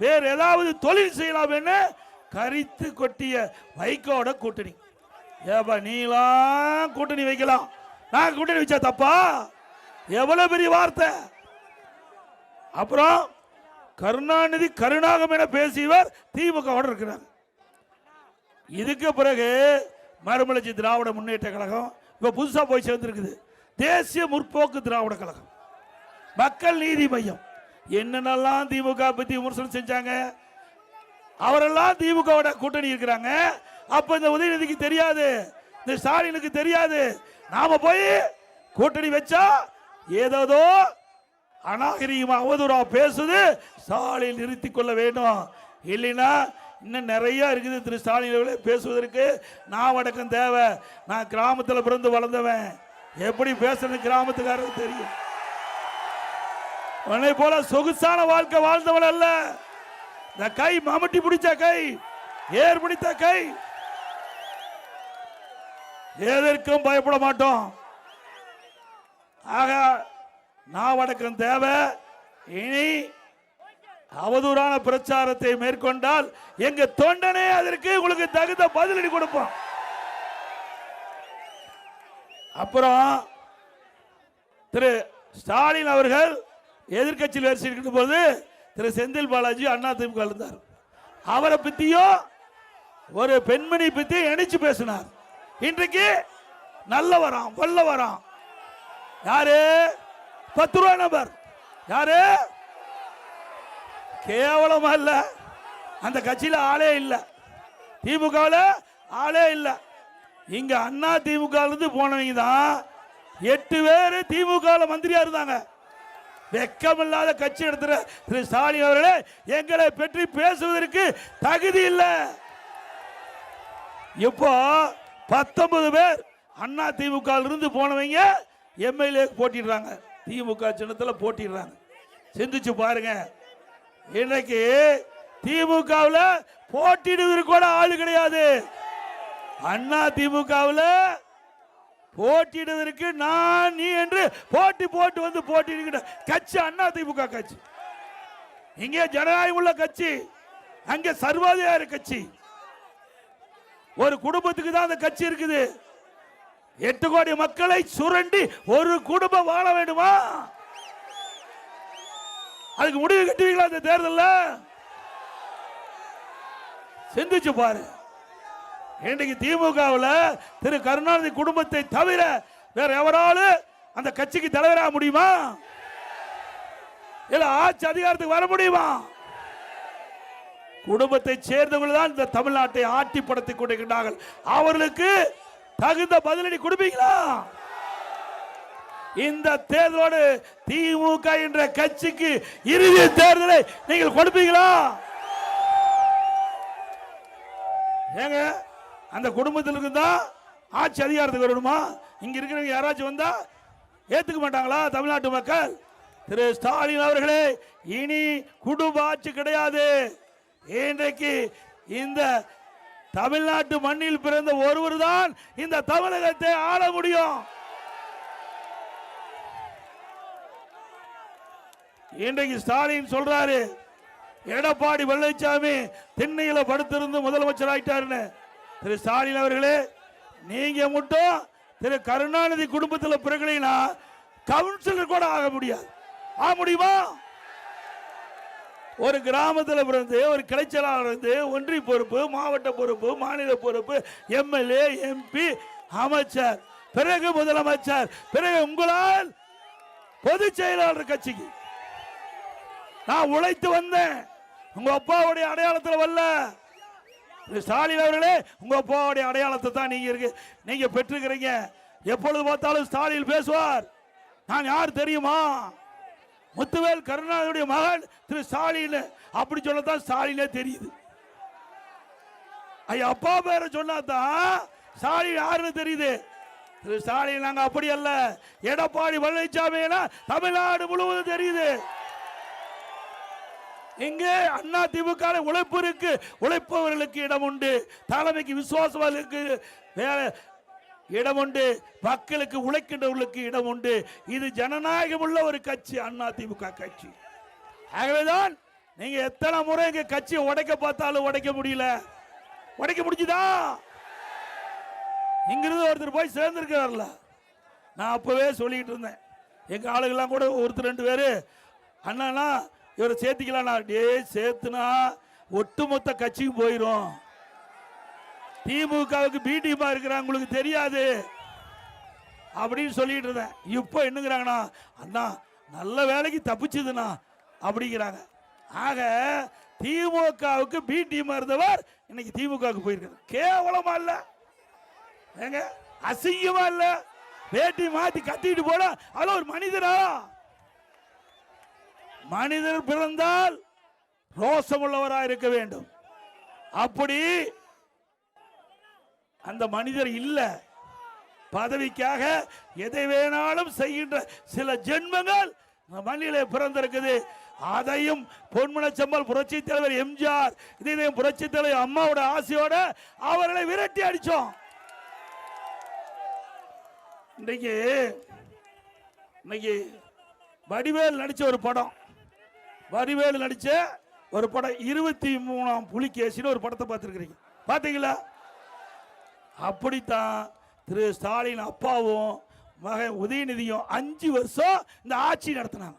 வேற ஏதாவது தொழில் செய்யலாம் என்று கரித்து கொட்டிய வைகோட கூட்டணி. ஏப்பா நீலாம் கூட்டணி வைக்கலாம், நான் கூட்டணி வச்சா தப்பா? எவ்வளவு பெரிய வார்த்தை. அப்புறம் கருணாநிதி கருணாகம் என பேசியவர் திமுகவோட இருக்கிறார். இதுக்கு பிறகு மறுமலர்ச்சி திராவிட முன்னேற்ற கழகம் இப்ப புதுசா போய் சேர்ந்திருக்குது தேசிய முற்போக்கு திராவிட கழகம், மக்கள் நீதி மையம். என்னென்னலாம் திமுக பத்தி விமர்சனம் செஞ்சாங்க, அவரெல்லாம் திமுகவோட கூட்டணி இருக்கிறாங்க. அப்ப இந்த உதயநிதிக்கு தெரியாது, இந்த ஸ்டாலினுக்கு தெரியாது. நாம போய் கூட்டணி வச்சா ஏதோ அநாகரிகமா அவதூறா பேசுது, ஸ்டாலின் நிறுத்திக் கொள்ள வேண்டும். இல்லைன்னா இன்னும் நிறைய இருக்குது திரு ஸ்டாலின் அவர்களே பேசுவதற்கு. நான் வடக்கம் தேவை. நான் கிராமத்தில் பிறந்து வளர்ந்தவன், எப்படி பேசுறது கிராமத்துக்காரருக்கு தெரியும். உன்னை போல சொகுசான வாழ்க்கை வாழ்ந்தவன் அல்ல. இந்த கை மம்முட்டி பிடிச்ச கை, ஏர் பிடித்த கை, எதற்கும் பயப்பட மாட்டோம். ஆக நான் வடக்கம் தேவை. இனி அவதூறான பிரச்சாரத்தை மேற்கொண்டால் எங்க தொண்டனே அதற்கு உங்களுக்கு தகுந்த பதிலடி கொடுப்போம். அப்புறம் திரு ஸ்டாலின் அவர்கள் எதிர்கட்சியில் வரிசை இருக்கின்ற போது திரு செந்தில் பாலாஜி அண்ணா திமுக இருந்தார். அவரை பத்தியும் ஒரு பெண்மணி பத்தி இணைச்சு பேசினார். இன்றைக்கு நல்ல வரான் வல்ல வரான். யாரு? 10 ரூபா நபர். யாரு? கேவலமா இல்ல, அந்த கட்சியில ஆளே இல்ல, திமுக ஆளே இல்ல. இங்க அண்ணா திமுக இருந்து போனவங்க தான் 8 பேர் திமுக மந்திரியா இருந்தாங்க. வெக்கமில்லாத கட்சி எடுத்துற திரு ஸ்டாலின் அவர்களே, எங்களை பற்றி பேசுவதற்கு தகுதி இல்லை. இப்போ 19 பேர் அண்ணா திமுக இருந்து போனவங்க எம்எல்ஏ போட்டிடுறாங்க, திமுக சின்னத்தில் போட்டிடுறாங்க. சிந்திச்சு பாருங்க. இன்னைக்கு திமுகவில் போட்டிடுவதற்கு கூட ஆளு கிடையாது. அண்ணா திமுகவில் போட்டிடுவதற்கு நான் நீ என்று போட்டி போட்டு வந்து போட்டிடுகிற கட்சி அண்ணா திமுக கட்சி. இங்கே ஜனநாயகம் உள்ள கட்சி, அங்கே சர்வாதிகார கட்சி. ஒரு குடும்பத்துக்கு தான் அந்த கட்சி இருக்குது. 8 கோடி மக்களை சுரண்டி ஒரு குடும்பம் வாழ வேண்டுமா? அதுக்கு முடிவு கட்டுவீங்களா இந்த தேர்தலில்? சிந்திச்சு பாரு. இன்றைக்கு திமுகவில் திரு கருணாநிதி குடும்பத்தை தவிர வேற எவராலும் அந்த கட்சிக்கு தலைவராக முடியுமா? இல்ல ஆட்சி அதிகாரத்துக்கு வர முடியுமா? குடும்பத்தை சேர்ந்தவர்கள் தான் இந்த தமிழ்நாட்டை ஆட்டி படுத்திக் கொண்டிருக்கிறார்கள். அவர்களுக்கு தகுந்த பதிலடி கொடுப்பீங்களா? இந்த தேர்தலோடு திமுக என்ற கட்சிக்கு இறுதி தேர்தலை நீங்கள் கொடுப்பீங்களா? ஏங்க அந்த குடும்பத்திற்கு தான் ஆட்சி அதிகாரத்துக்கு வரணுமா? இங்க இருக்கிறவங்க யாராச்சும் வந்தா ஏத்துக்க மாட்டாங்களா தமிழ்நாட்டு மக்கள்? திரு ஸ்டாலின் அவர்களே, இனி குடும்ப ஆட்சி கிடையாது. இன்றைக்கு இந்த தமிழ்நாட்டு மண்ணில் பிறந்த ஒருவர் தான் இந்த தமிழகத்தை ஆள முடியும். இன்றைக்கு ஸ்டாலின் சொல்றாரு, எடப்பாடி பழனிசாமி திண்ணையில படுத்திருந்து முதலமைச்சர் ஆயிட்டாருன்னு. திரு ஸ்டாலின் அவர்களே, நீங்க மட்டும் திரு கருணாநிதி குடும்பத்தில் பிறகுனா கவுன்சிலர் கூட ஆக முடியாது. ஆக முடியுமா? ஒரு கிராமத்தில் பிறந்து ஒரு கிளைச்சலாளர் இருந்து ஒன்றிய பொறுப்பு, மாவட்ட பொறுப்பு, மாநில பொறுப்பு, எம்எல்ஏ, எம்பி, அமைச்சர், பிறகு முதலமைச்சர், பிறகு உங்களால் பொதுச் செயலாளர் கட்சிக்கு நான் உழைத்து வந்தேன். உங்க அப்பாவுடைய அடையாளத்தில் வரல. ஸ்டாலின் அவர்களே, உங்க அப்பாவுடைய அடையாளத்தை தான் நீங்க பெற்றிருக்கிறீங்க. எப்பொழுது பார்த்தாலும் ஸ்டாலின் பேசுவார். நான் யார் தெரியுமா? முத்துவேல் கருணாநிதியுடைய மகன் திரு ஸ்டாலின். அப்படி சொல்லத்தான் ஸ்டாலினே தெரியுது. அப்பா பேரை சொன்னாதான் ஸ்டாலின் யாருன்னு தெரியுது. திரு ஸ்டாலின் நாங்க அப்படி அல்ல. எடப்பாடி பழனிசாமி தமிழ்நாடு முழுவதும் தெரியுது. இங்கே அண்ணா திமுக உழைப்பு இருக்கு, உழைப்பவர்களுக்கு இடம் உண்டு, தலைமைக்கு விசுவாசங்களுக்கு இடம் உண்டு, மக்களுக்கு உழைக்கின்றவர்களுக்கு இடம் உண்டு. இது ஜனநாயகம் உள்ள ஒரு கட்சி அண்ணா திமுக கட்சி. ஆகவேதான் நீங்க எத்தனை முறை எங்க கட்சியை உடைக்க பார்த்தாலும் உடைக்க முடியல. உடைக்க முடிஞ்சுதா? இங்கிருந்து ஒருத்தர் போய் சேர்ந்திருக்கிறார்ல. நான் அப்பவே சொல்லிட்டு இருந்தேன், எங்க ஆளுகள்லாம் கூட ஒருத்தர் ரெண்டு பேரு அண்ணா இவரை சேர்த்திக்கலாம், டே சேர்த்துனா ஒட்டுமொத்த கட்சிக்கு போயிரும், திமுகவுக்கு பி டீமா இருக்கிறாங்க உங்களுக்கு தெரியாது அப்படின்னு சொல்லிட்டு இருந்தேன். இப்போ என்னங்கிறாங்கண்ணா, அண்ணா நல்ல வேலைக்கு தப்பிச்சுதுண்ணா அப்படிங்கிறாங்க. ஆக திமுகவுக்கு பி டீமா இருந்தவர் இன்னைக்கு திமுகவுக்கு போயிருக்காரு. கேவலமா இல்ல? ஏங்க அசிங்கமா இல்ல? வேட்டி மாத்தி கட்டிட்டு போட அது ஒரு மனிதரா? மனிதர் பிறந்தால் ரோசமுள்ளவராக இருக்க வேண்டும். அப்படி அந்த மனிதர் இல்ல. பதவிக்காக எதை வேணாலும் செய்கின்ற சில ஜென்மங்கள் மண்ணிலே பிறந்திருக்குது. அதையும் பொன்மனச்செம்மல் புரட்சி தலைவர் எம்ஜிஆர், இதையும் புரட்சி தலைவர் அம்மாவோட ஆசையோட அவர்களை விரட்டி அடிச்சோம். இன்னைக்கு வடிவேல் நடிச்ச ஒரு படம், வடிவேல் நடிச்ச ஒரு படம் 23ஆம் புலிகேசின்னு ஒரு படத்தை பார்த்துருக்கிறீங்க, பார்த்தீங்களா? அப்படித்தான் திரு ஸ்டாலின் அப்பாவும் மகன் உதயநிதியும் 5 வருஷம் இந்த ஆட்சி நடத்தினாங்க.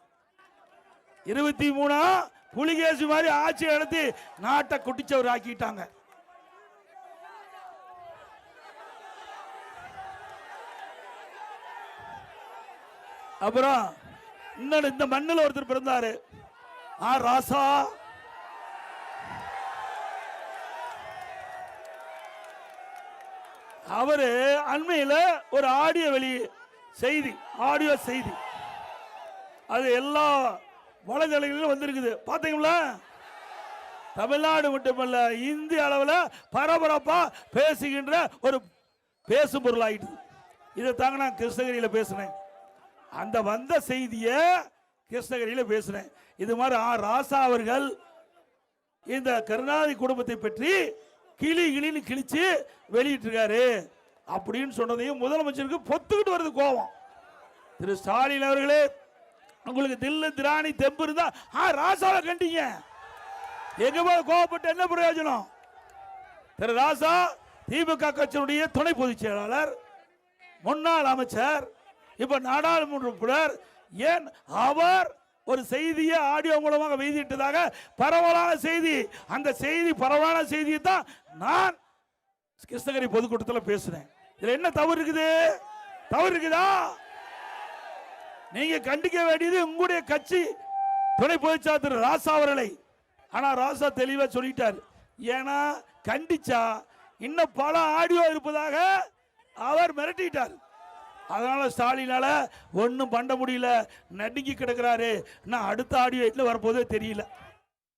23ஆம் புலிகேசி மாதிரி ஆட்சி நடத்தி நாட்டை குட்டிச்சவர் ஆக்கிட்டாங்க. அப்புறம் இன்னொரு இந்த மண்ணில் ஒருத்தர் பிறந்தாரு, ராசா. அவரு அண்மையில் ஒரு ஆடியோ செய்தி அது எல்லா வலைதளங்களிலும் வந்திருக்குது, பாத்தீங்களா? தமிழ்நாடு மட்டுமல்ல இந்திய அளவில் பரபரப்பா பேசுகின்ற ஒரு பேசும் பொருள் ஆயிட்டு. இதை தாங்க நான் கிருஷ்ணகிரியில் பேசினேன். அந்த வந்த செய்தியை கிருஷ்ணகிரியில் பேசினேன். இது மாதிரி ராசா அவர்கள் இந்த கருணாநிதி குடும்பத்தை பற்றி கிளின்னு கிழிச்சு வெளியிட்டிருக்காரு அப்படின்னு சொன்னதையும் முதலமைச்சருக்கு பொத்துக்கிட்டு வருது கோபம். திரு ஸ்டாலின் அவர்களே, உங்களுக்கு தில்லு திராணி தெம்பு இருந்தா ராசாவை கண்டீங்க, எங்க போய் கோபப்பட்டு என்ன பிரயோஜனம்? திரு ராசா திமுக கட்சியினுடைய துணை பொதுச் செயலாளர், முன்னாள் அமைச்சர், இப்ப நாடாளுமன்ற உறுப்பினர். ஏன் அவர் ஒரு செய்தியை ஆடியோ மூலமாக வெளியிட்டதாக பரவலான செய்தி, அந்த செய்தி பரவலான செய்தியை தான் நான் கிருஷ்ணகிரி பொதுக்கூட்டத்தில் பேசுறேன். இதுல என்ன தவறு இருக்குது? தவறு இருக்குதா? நீங்க கண்டிக்க வேண்டியது உங்களுடைய கட்சி துணை பொதுச்செயலாளர் திரு ராசா அவர்களை. ஆனா ராசா தெளிவா சொல்லிட்டார், ஏன்னா கண்டிச்சா இன்னும் பல ஆடியோ இருப்பதாக அவர் மிரட்டிட்டார். அதனால ஸ்டாலினால ஒன்னும் பண்ண முடியல, நடுங்கி கிடக்கிறாரு. அடுத்த ஆடியோ வரப்போதே தெரியல.